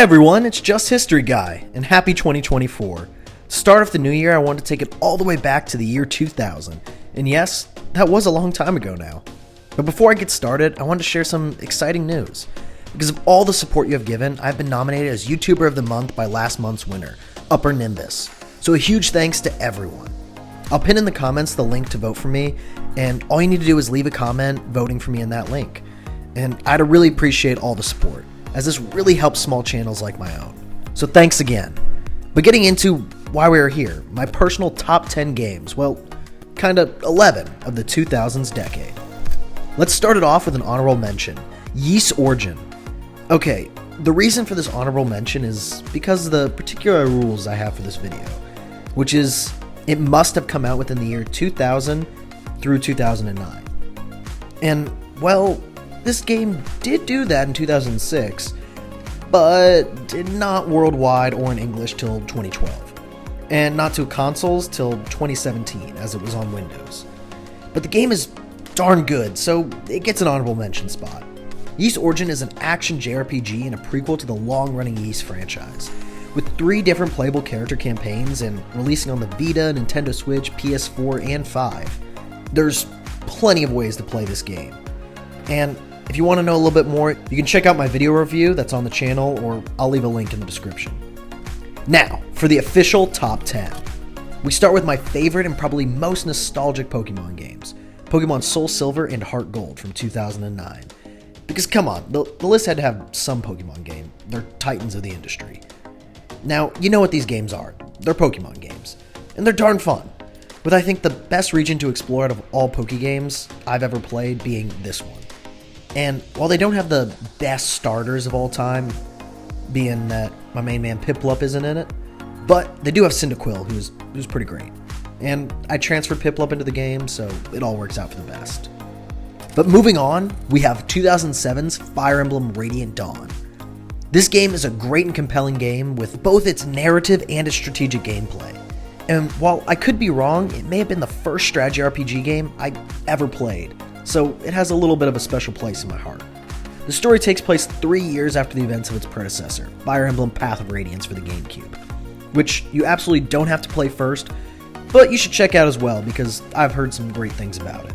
Hey everyone, it's Just History Guy, and happy 2024. To start off the new year, I wanted to take it all the way back to the year 2000, and yes, that was a long time ago now. But before I get started, I wanted to share some exciting news. Because of all the support you have given, I've been nominated as YouTuber of the Month by last month's winner, Upper Nimbus. So a huge thanks to everyone. I'll pin in the comments the link to vote for me, and all you need to do is leave a comment voting for me in that link. And I'd really appreciate all the support, as this really helps small channels like my own. So thanks again. But getting into why we are here, my personal top 10 games, well, kinda 11 of the 2000s decade. Let's start it off with an honorable mention, Ys Origin. Okay, the reason for this honorable mention is because of the particular rules I have for this video, which is it must have come out within the year 2000 through 2009. And, well, this game did do that in 2006, but did not worldwide or in English till 2012, and not to consoles till 2017 as it was on Windows. But the game is darn good, so it gets an honorable mention spot. Ys Origin is an action JRPG and a prequel to the long-running Ys franchise, with 3 different playable character campaigns and releasing on the Vita, Nintendo Switch, PS4, and 5. There's plenty of ways to play this game. And if you want to know a little bit more, you can check out my video review that's on the channel, or I'll leave a link in the description. Now, for the official top 10. We start with my favorite and probably most nostalgic Pokemon games, Pokemon Soul Silver and Heart Gold from 2009. Because come on, the list had to have some Pokemon game. They're titans of the industry. Now, you know what these games are. They're Pokemon games, and they're darn fun, with I think the best region to explore out of all Poke games I've ever played being this one. And while they don't have the best starters of all time, being that my main man Piplup isn't in it, but they do have Cyndaquil, who's pretty great. And I transferred Piplup into the game, so it all works out for the best. But moving on, we have 2007's Fire Emblem Radiant Dawn. This game is a great and compelling game with both its narrative and its strategic gameplay. And while I could be wrong, it may have been the first strategy RPG game I ever played, so it has a little bit of a special place in my heart. The story takes place 3 years after the events of its predecessor, Fire Emblem Path of Radiance for the GameCube, which you absolutely don't have to play first, but you should check out as well because I've heard some great things about it.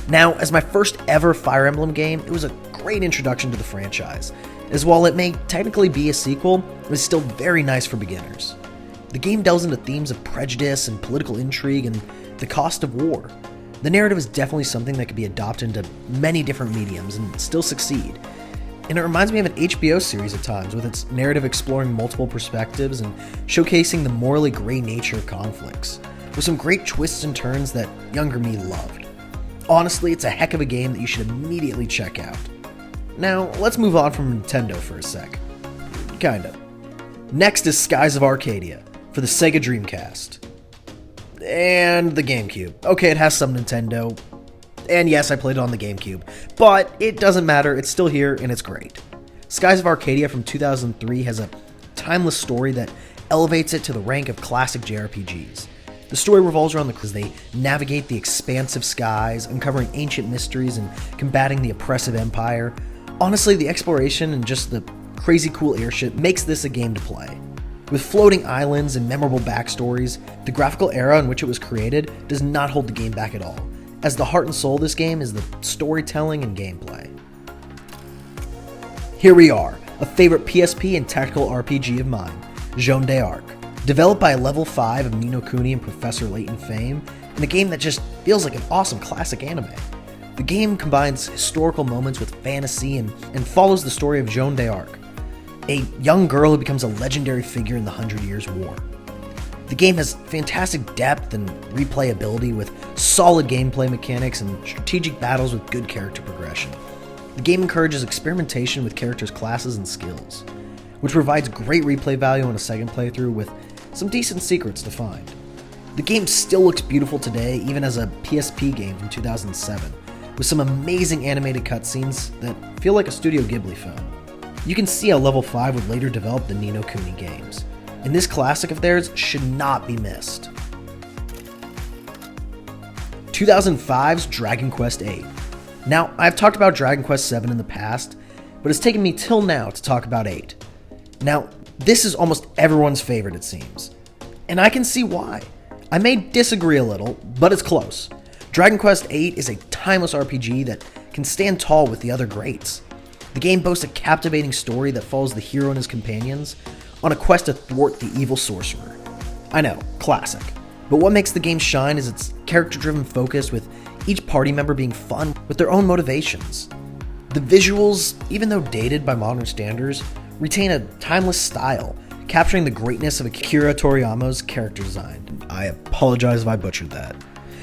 Now, as my first ever Fire Emblem game, it was a great introduction to the franchise, as while it may technically be a sequel, it was still very nice for beginners. The game delves into themes of prejudice and political intrigue and the cost of war. The narrative is definitely something that could be adopted into many different mediums and still succeed. And it reminds me of an HBO series at times, with its narrative exploring multiple perspectives and showcasing the morally gray nature of conflicts, with some great twists and turns that younger me loved. Honestly, it's a heck of a game that you should immediately check out. Now, let's move on from Nintendo for a sec. Kinda. Next is Skies of Arcadia for the Sega Dreamcast. And the GameCube. Okay, it has some Nintendo, and yes, I played it on the GameCube, but it doesn't matter, it's still here, and it's great. Skies of Arcadia from 2003 has a timeless story that elevates it to the rank of classic JRPGs. The story revolves around as they navigate the expansive skies, uncovering ancient mysteries and combating the oppressive empire. Honestly, the exploration and just the crazy cool airship makes this a game to play. With floating islands and memorable backstories, the graphical era in which it was created does not hold the game back at all, as the heart and soul of this game is the storytelling and gameplay. Here we are, a favorite PSP and tactical RPG of mine, Jeanne d'Arc. Developed by Level 5 of Ni no Kuni and Professor Layton fame, and a game that just feels like an awesome classic anime. The game combines historical moments with fantasy and follows the story of Jeanne d'Arc, a young girl who becomes a legendary figure in the 100 Years' War. The game has fantastic depth and replayability with solid gameplay mechanics and strategic battles with good character progression. The game encourages experimentation with characters' classes and skills, which provides great replay value on a second playthrough with some decent secrets to find. The game still looks beautiful today, even as a PSP game from 2007, with some amazing animated cutscenes that feel like a Studio Ghibli film. You can see how Level 5 would later develop the Ni no Kuni games, and this classic of theirs should not be missed. 2005's Dragon Quest VIII. Now, I've talked about Dragon Quest VII in the past, but it's taken me till now to talk about 8. Now, this is almost everyone's favorite, it seems. And I can see why. I may disagree a little, but it's close. Dragon Quest VIII is a timeless RPG that can stand tall with the other greats. The game boasts a captivating story that follows the hero and his companions on a quest to thwart the evil sorcerer. I know, classic. But what makes the game shine is its character-driven focus, with each party member being fun with their own motivations. The visuals, even though dated by modern standards, retain a timeless style, capturing the greatness of Akira Toriyama's character design. I apologize if I butchered that.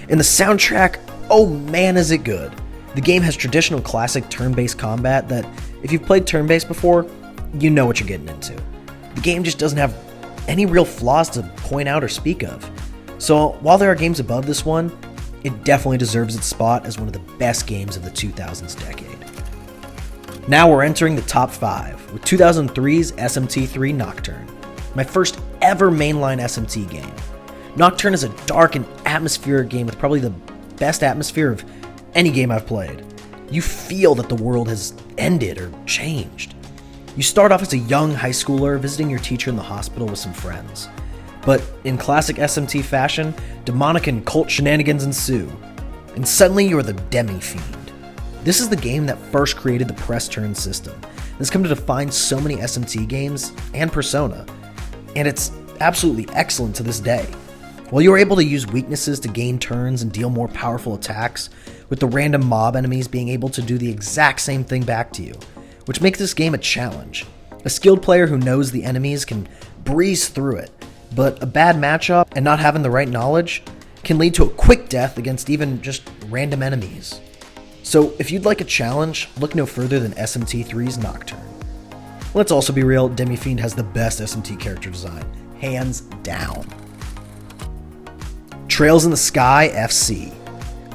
And the soundtrack, oh man is it good. The game has traditional classic turn-based combat that, if you've played turn-based before, you know what you're getting into. The game just doesn't have any real flaws to point out or speak of. So while there are games above this one, it definitely deserves its spot as one of the best games of the 2000s decade. Now we're entering the top 5 with 2003's SMT3 Nocturn, my first ever mainline SMT game. Nocturn is a dark and atmospheric game with probably the best atmosphere of any game I've played. You feel that the world has ended or changed. You start off as a young high schooler visiting your teacher in the hospital with some friends. But in classic SMT fashion, demonic and cult shenanigans ensue, and suddenly you are the Demi-Fiend. This is the game that first created the press turn system. It's come to define so many SMT games and Persona, and it's absolutely excellent to this day. While you are able to use weaknesses to gain turns and deal more powerful attacks, with the random mob enemies being able to do the exact same thing back to you, which makes this game a challenge. A skilled player who knows the enemies can breeze through it, but a bad matchup and not having the right knowledge can lead to a quick death against even just random enemies. So if you'd like a challenge, look no further than SMT3's Nocturn. Let's also be real, Demi-Fiend has the best SMT character design, hands down. Trails in the Sky FC.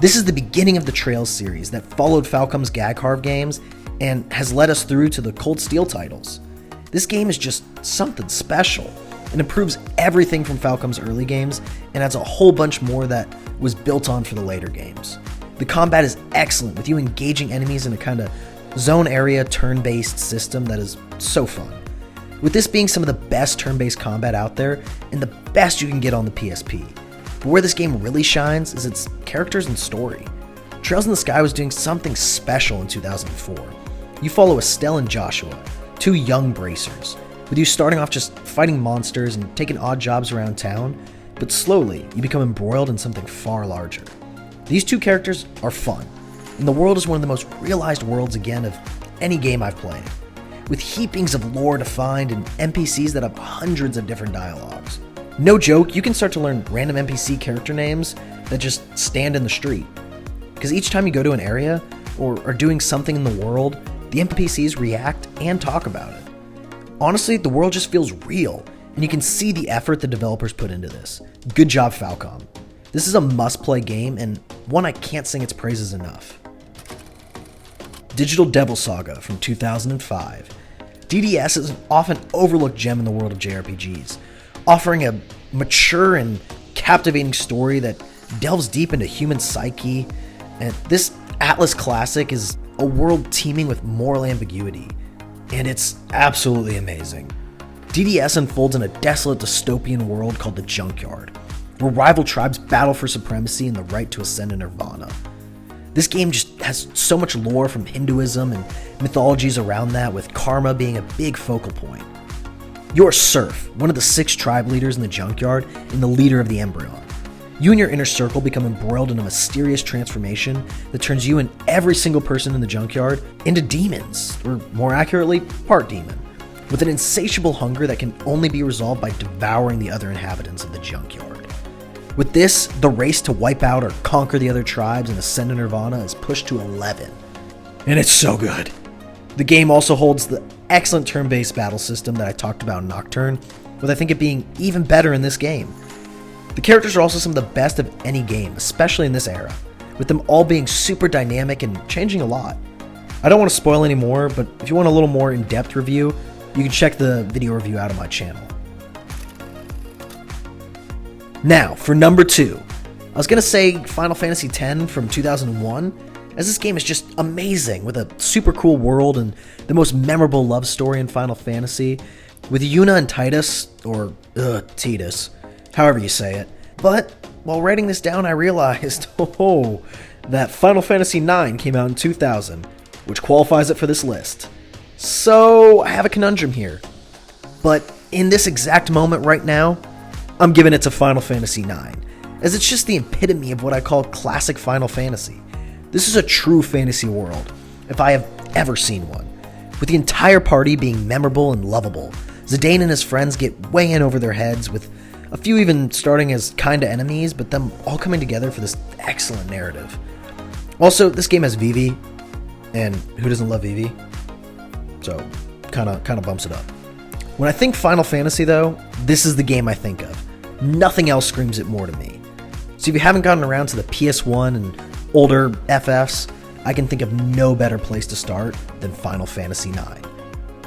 This is the beginning of the Trails series that followed Falcom's Gag Harv games and has led us through to the Cold Steel titles. This game is just something special and improves everything from Falcom's early games and adds a whole bunch more that was built on for the later games. The combat is excellent, with you engaging enemies in a kind of zone area turn-based system that is so fun. With this being some of the best turn-based combat out there and the best you can get on the PSP. But where this game really shines is its characters and story. Trails in the Sky was doing something special in 2004. You follow Estelle and Joshua, two young bracers, with you starting off just fighting monsters and taking odd jobs around town, but slowly you become embroiled in something far larger. These two characters are fun, and the world is one of the most realized worlds again of any game I've played, with heapings of lore to find and NPCs that have hundreds of different dialogues. No joke, you can start to learn random NPC character names that just stand in the street, because each time you go to an area or are doing something in the world, the NPCs react and talk about it. Honestly, the world just feels real, and you can see the effort the developers put into this. Good job, Falcom. This is a must-play game, and one I can't sing its praises enough. Digital Devil Saga from 2005. DDS is an often overlooked gem in the world of JRPGs, offering a mature and captivating story that delves deep into human psyche, and this Atlas classic is a world teeming with moral ambiguity, and it's absolutely amazing. DDS unfolds in a desolate dystopian world called the Junkyard, where rival tribes battle for supremacy and the right to ascend to nirvana. This game just has so much lore from Hinduism and mythologies around that, with karma being a big focal point. You're Surf, one of the 6 tribe leaders in the Junkyard and the leader of the Embryon. You and your inner circle become embroiled in a mysterious transformation that turns you and every single person in the Junkyard into demons, or more accurately, part demon, with an insatiable hunger that can only be resolved by devouring the other inhabitants of the Junkyard. With this, the race to wipe out or conquer the other tribes and ascend to Nirvana is pushed to 11. And it's so good. The game also holds the excellent turn-based battle system that I talked about in Nocturn, with I think it being even better in this game. The characters are also some of the best of any game, especially in this era, with them all being super dynamic and changing a lot. I don't want to spoil any more, but if you want a little more in-depth review, you can check the video review out on my channel. Now, for number 2. I was going to say Final Fantasy X from 2001, as this game is just amazing, with a super cool world and the most memorable love story in Final Fantasy, with Yuna and Titus, or Titus, however you say it. But while writing this down, I realized, that Final Fantasy IX came out in 2000, which qualifies it for this list. So I have a conundrum here. But in this exact moment right now, I'm giving it to Final Fantasy IX, as it's just the epitome of what I call classic Final Fantasy. This is a true fantasy world, if I have ever seen one, with the entire party being memorable and lovable. Zidane and his friends get way in over their heads, with a few even starting as kinda enemies, but them all coming together for this excellent narrative. Also, this game has Vivi, and who doesn't love Vivi? So, kinda bumps it up. When I think Final Fantasy though, this is the game I think of. Nothing else screams it more to me. So if you haven't gotten around to the PS1 and older FFs, I can think of no better place to start than Final Fantasy IX.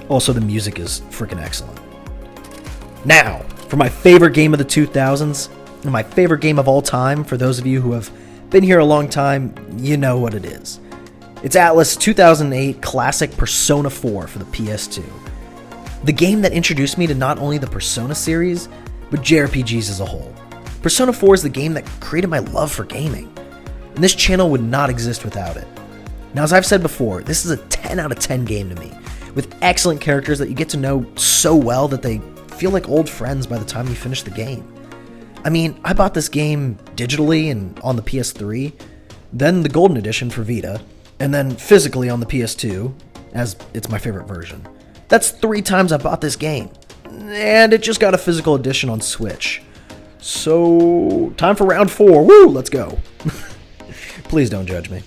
Also, the music is freaking excellent. Now, for my favorite game of the 2000s, and my favorite game of all time, for those of you who have been here a long time, you know what it is. It's Atlas' 2008 classic Persona 4 for the PS2. The game that introduced me to not only the Persona series, but JRPGs as a whole. Persona 4 is the game that created my love for gaming, and this channel would not exist without it. Now, as I've said before, this is a 10 out of 10 game to me, with excellent characters that you get to know so well that they feel like old friends by the time you finish the game. I mean, I bought this game digitally and on the PS3, then the Golden Edition for Vita, and then physically on the PS2, as it's my favorite version. That's 3 times I bought this game, and it just got a physical edition on Switch. So, time for round 4. Woo, let's go. Please don't judge me.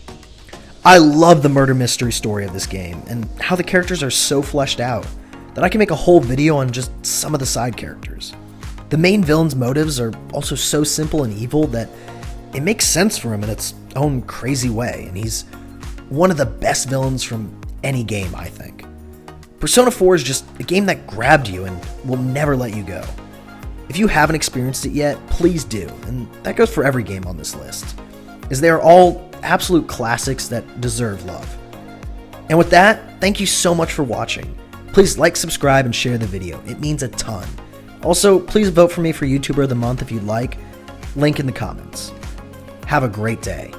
I love the murder mystery story of this game, and how the characters are so fleshed out, that I can make a whole video on just some of the side characters. The main villain's motives are also so simple and evil that it makes sense for him in its own crazy way, and he's one of the best villains from any game, I think. Persona 4 is just a game that grabbed you and will never let you go. If you haven't experienced it yet, please do, and that goes for every game on this list, as they are all absolute classics that deserve love. And with that, thank you so much for watching. Please like, subscribe, and share the video. It means a ton. Also, please vote for me for YouTuber of the Month if you'd like. Link in the comments. Have a great day.